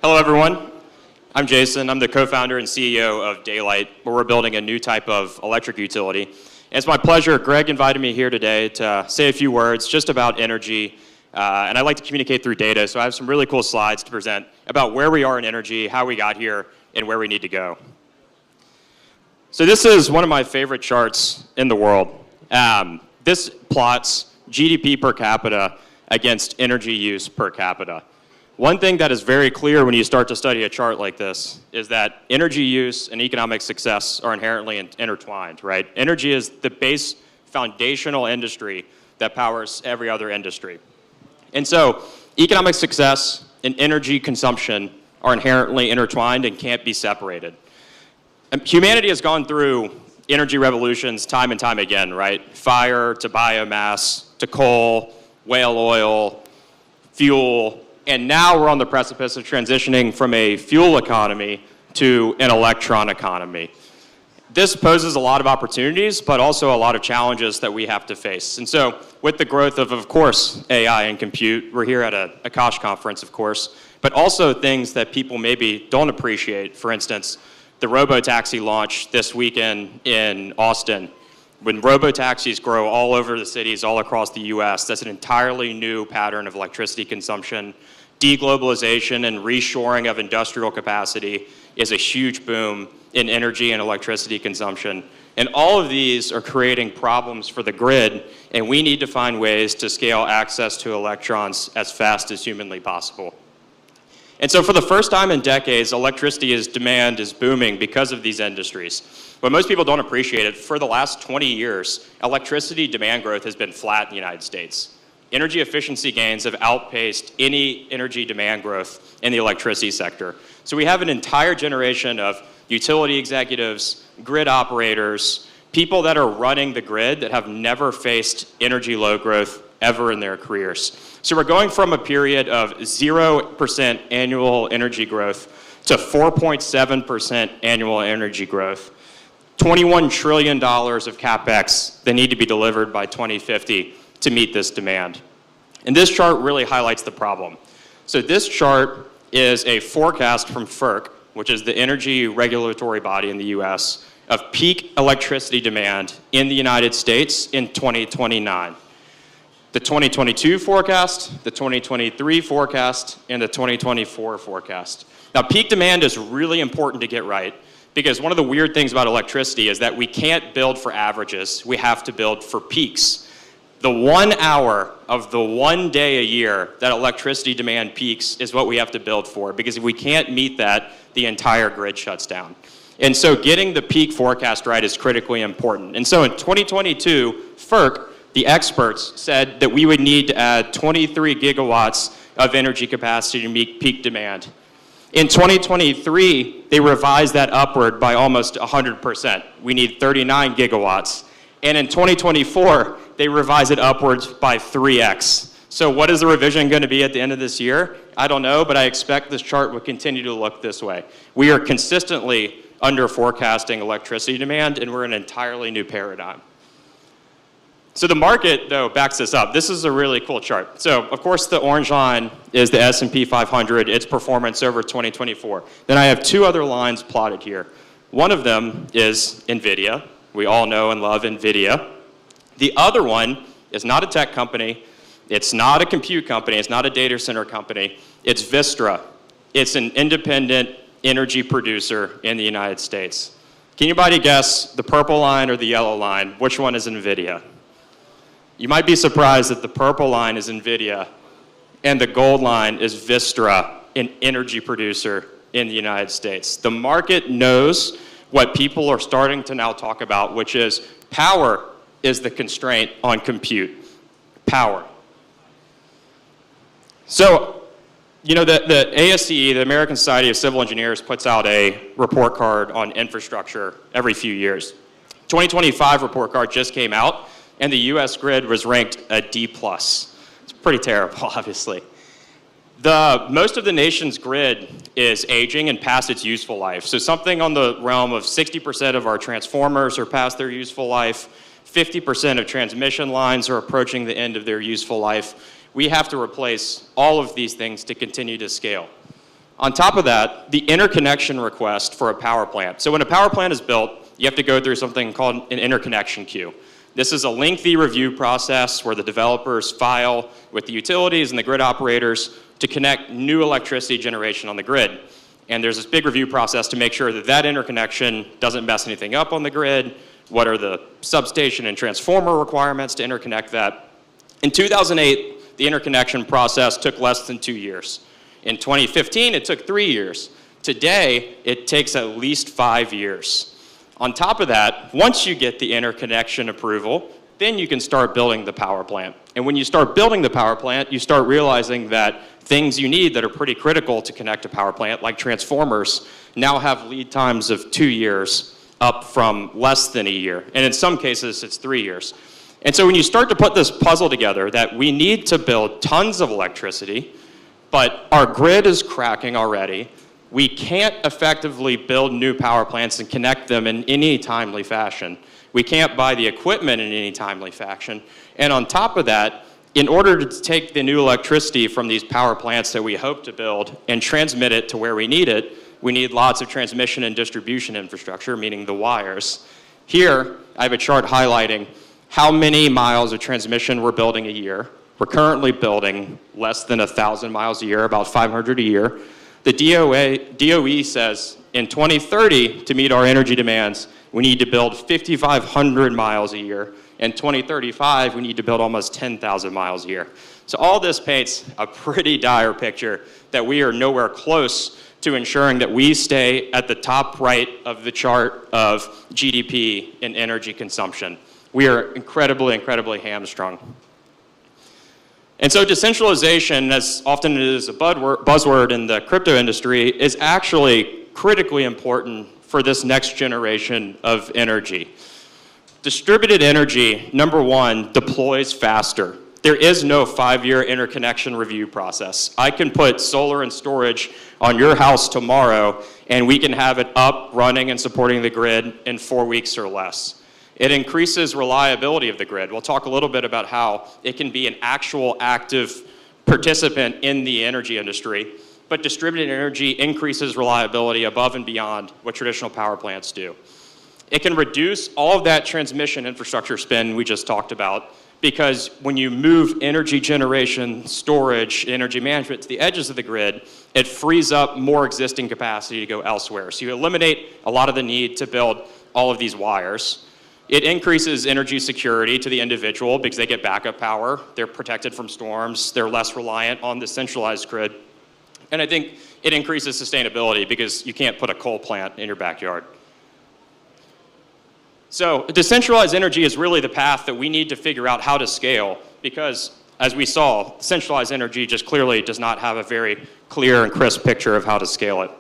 Hello, everyone. I'm Jason. I'm the co-founder and CEO of Daylight, where we're building a new type of electric utility. And it's my pleasure. Greg invited me here today to say a few words just about energy, and I like to communicate through data, so I have some really cool slides to present about where we are in energy, how we got here, and where we need to go. So this is one of my favorite charts in the world. This plots GDP per capita against energy use per capita. One thing that is very clear when you start to study a chart like this is that energy use and economic success are inherently intertwined, right? Energy is the base foundational industry that powers every other industry. And so economic success and energy consumption are inherently intertwined and can't be separated. And humanity has gone through energy revolutions time and time again, right? Fire to biomass to coal, whale oil, fuel, and now we're on the precipice of transitioning from a fuel economy to an electron economy. This poses a lot of opportunities, but also a lot of challenges that we have to face. And so with the growth of course, AI and compute, we're here at a Akash conference, of course, but also things that people maybe don't appreciate. For instance, the robo-taxi launch this weekend in Austin. When robo-taxis grow all over the cities all across the US, that's an entirely new pattern of electricity consumption. Deglobalization and reshoring of industrial capacity is a huge boom in energy and electricity consumption. And all of these are creating problems for the grid, and we need to find ways to scale access to electrons as fast as humanly possible. And so for the first time in decades, electricity demand is booming because of these industries. But most people don't appreciate it. For the last 20 years, electricity demand growth has been flat in the United States. Energy efficiency gains have outpaced any energy demand growth in the electricity sector. So we have an entire generation of utility executives, grid operators, people that are running the grid that have never faced energy load growth ever in their careers. So we're going from a period of 0% annual energy growth to 4.7% annual energy growth. $21 trillion of CapEx that need to be delivered by 2050 to meet this demand. And this chart really highlights the problem. So this chart is a forecast from FERC, which is the energy regulatory body in the US, of peak electricity demand in the United States in 2029. The 2022 forecast, the 2023 forecast, and the 2024 forecast. Now, peak demand is really important to get right, because one of the weird things about electricity is that we can't build for averages. We have to build for peaks. The 1 hour of the 1 day a year that electricity demand peaks is what we have to build for, because if we can't meet that, the entire grid shuts down. And so getting the peak forecast right is critically important. And so in 2022, FERC, the experts, said that we would need to add 23 gigawatts of energy capacity to meet peak demand. In 2023, they revised that upward by almost 100%. We need 39 gigawatts. And in 2024, they revised it upwards by 3x. So what is the revision going to be at the end of this year? I don't know, but I expect this chart will continue to look this way. We are consistently under forecasting electricity demand, and we're in an entirely new paradigm. So the market, though, backs this up. This is a really cool chart. So, of course, the orange line is the S&P 500, its performance over 2024. Then I have two other lines plotted here. One of them is NVIDIA. We all know and love NVIDIA. The other one is not a tech company. It's not a compute company. It's not a data center company. It's Vistra. It's an independent energy producer in the United States. Can anybody guess the purple line or the yellow line? Which one is NVIDIA? You might be surprised that the purple line is NVIDIA and the gold line is Vistra, an energy producer in the United States. The market knows what people are starting to now talk about, which is power is the constraint on compute. Power. So, you know, the ASCE, the American Society of Civil Engineers, puts out a report card on infrastructure every few years. 2025 report card just came out, and the US grid was ranked a D+. It's pretty terrible, obviously. Most of the nation's grid is aging and past its useful life. So something on the realm of 60% of our transformers are past their useful life, 50% of transmission lines are approaching the end of their useful life. We have to replace all of these things to continue to scale. On top of that, the interconnection request for a power plant. So when a power plant is built, you have to go through something called an interconnection queue. This is a lengthy review process where the developers file with the utilities and the grid operators to connect new electricity generation on the grid. And there's this big review process to make sure that that interconnection doesn't mess anything up on the grid. What are the substation and transformer requirements to interconnect that? In 2008, the interconnection process took less than 2 years. In 2015, it took 3 years. Today, it takes at least 5 years. On top of that, once you get the interconnection approval, then you can start building the power plant. And when you start building the power plant, you start realizing that things you need that are pretty critical to connect a power plant, like transformers, now have lead times of 2 years, up from less than a year. And in some cases, it's 3 years. And so when you start to put this puzzle together, that we need to build tons of electricity, but our grid is cracking already, we can't effectively build new power plants and connect them in any timely fashion. We can't buy the equipment in any timely fashion. And on top of that, in order to take the new electricity from these power plants that we hope to build and transmit it to where we need it, we need lots of transmission and distribution infrastructure, meaning the wires. Here, I have a chart highlighting how many miles of transmission we're building a year. We're currently building less than 1,000 miles a year, about 500 a year. The DOE says in 2030, to meet our energy demands, we need to build 5,500 miles a year. In 2035, we need to build almost 10,000 miles a year. So all this paints a pretty dire picture that we are nowhere close to ensuring that we stay at the top right of the chart of GDP in energy consumption. We are incredibly, incredibly hamstrung. And so decentralization, as often it is a buzzword in the crypto industry, is actually critically important for this next generation of energy. Distributed energy, number one, deploys faster. There is no 5-year interconnection review process. I can put solar and storage on your house tomorrow, and we can have it up, running, and supporting the grid in 4 weeks or less. It increases reliability of the grid. We'll talk a little bit about how it can be an actual active participant in the energy industry, but distributed energy increases reliability above and beyond what traditional power plants do. It can reduce all of that transmission infrastructure spend we just talked about, because when you move energy generation, storage, energy management to the edges of the grid, it frees up more existing capacity to go elsewhere. So you eliminate a lot of the need to build all of these wires. It increases energy security to the individual because they get backup power, they're protected from storms, they're less reliant on the centralized grid. And I think it increases sustainability because you can't put a coal plant in your backyard. So decentralized energy is really the path that we need to figure out how to scale, because as we saw, centralized energy just clearly does not have a very clear and crisp picture of how to scale it.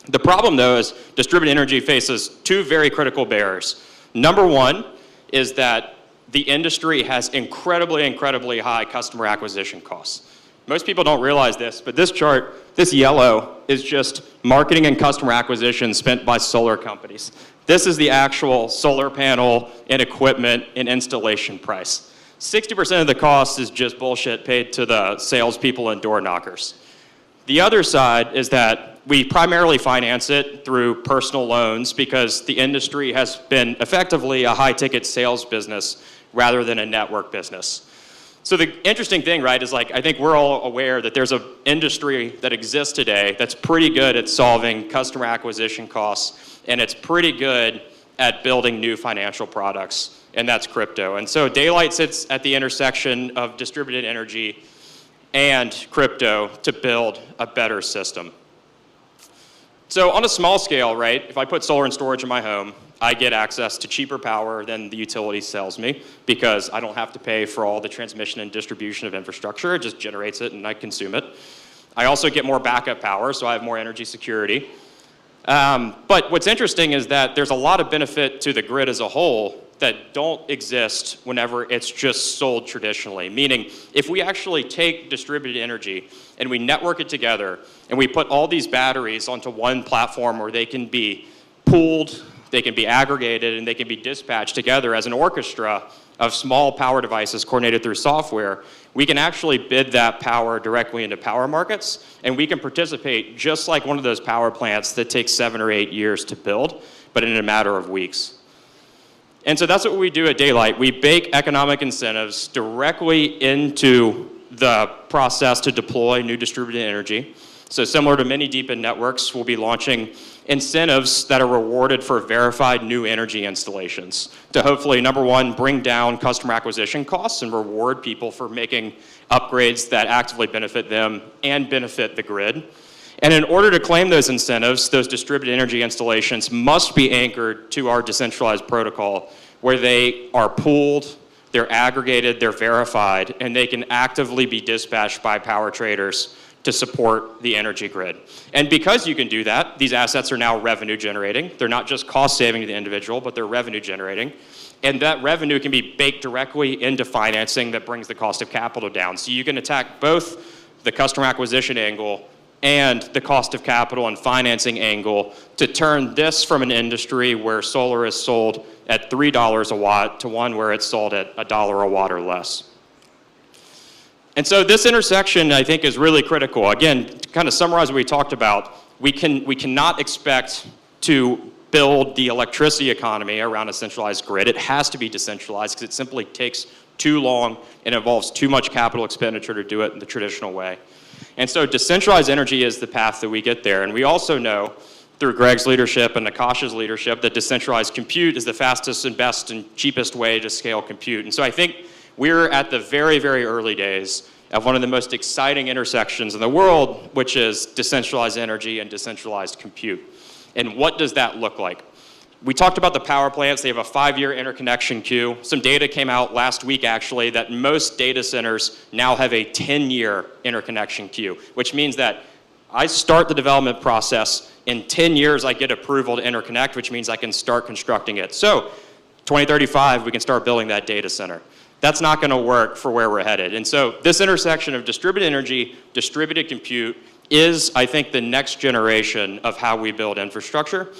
The problem, though, is distributed energy faces two very critical barriers. Number one is that the industry has incredibly, incredibly high customer acquisition costs. Most people don't realize this, but this chart, this yellow, is just marketing and customer acquisition spent by solar companies. This is the actual solar panel and equipment and installation price. 60% of the cost is just bullshit paid to the salespeople and door knockers. The other side is that we primarily finance it through personal loans because the industry has been effectively a high-ticket sales business rather than a network business. So the interesting thing, right, is like I think we're all aware that there's an industry that exists today that's pretty good at solving customer acquisition costs, and it's pretty good at building new financial products, and that's crypto. And so Daylight sits at the intersection of distributed energy and crypto to build a better system. So on a small scale, right, if I put solar and storage in my home, I get access to cheaper power than the utility sells me because I don't have to pay for all the transmission and distribution of infrastructure. It just generates it and I consume it. I also get more backup power, so I have more energy security. But what's interesting is that there's a lot of benefit to the grid as a whole that don't exist whenever it's just sold traditionally. Meaning, if we actually take distributed energy and we network it together and we put all these batteries onto one platform where they can be pooled, they can be aggregated, and they can be dispatched together as an orchestra of small power devices coordinated through software. We can actually bid that power directly into power markets, and we can participate just like one of those power plants that takes 7 or 8 years to build, but in a matter of weeks. And so that's what we do at Daylight. We bake economic incentives directly into the process to deploy new distributed energy. So similar to many deep-in networks, we'll be launching incentives that are rewarded for verified new energy installations to hopefully, number one, bring down customer acquisition costs and reward people for making upgrades that actively benefit them and benefit the grid. And in order to claim those incentives, those distributed energy installations must be anchored to our decentralized protocol, where they are pooled, they're aggregated, they're verified, and they can actively be dispatched by power traders to support the energy grid. And because you can do that, these assets are now revenue generating. They're not just cost saving to the individual, but they're revenue generating. And that revenue can be baked directly into financing that brings the cost of capital down. So you can attack both the customer acquisition angle and the cost of capital and financing angle to turn this from an industry where solar is sold at $3 a watt to one where it's sold at $1 a watt or less. And so this intersection, I think, is really critical. Again, to kind of summarize what we talked about, we cannot expect to build the electricity economy around a centralized grid. It has to be decentralized because it simply takes too long and involves too much capital expenditure to do it in the traditional way. And so decentralized energy is the path that we get there. And we also know through Greg's leadership and Akash's leadership that decentralized compute is the fastest and best and cheapest way to scale compute. And so I think we're at the very, very early days of one of the most exciting intersections in the world, which is decentralized energy and decentralized compute. And what does that look like? We talked about the power plants. They have a 5-year interconnection queue. Some data came out last week, actually, that most data centers now have a 10-year interconnection queue, which means that I start the development process. In 10 years, I get approval to interconnect, which means I can start constructing it. So 2035, we can start building that data center. That's not going to work for where we're headed. And so this intersection of distributed energy, distributed compute is, I think, the next generation of how we build infrastructure.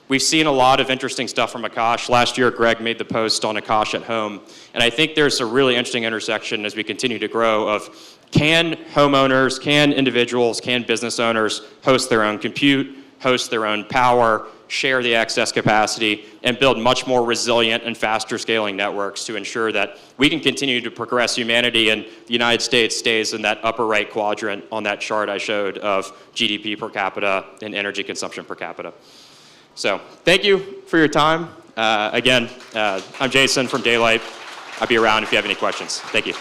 We've seen a lot of interesting stuff from Akash. Last year, Greg made the post on Akash at Home. And I think there's a really interesting intersection as we continue to grow of can homeowners, can individuals, can business owners host their own compute, host their own power, share the excess capacity, and build much more resilient and faster scaling networks to ensure that we can continue to progress humanity and the United States stays in that upper right quadrant on that chart I showed of GDP per capita and energy consumption per capita. So thank you for your time. Again, I'm Jason from Daylight. I'll be around if you have any questions. Thank you.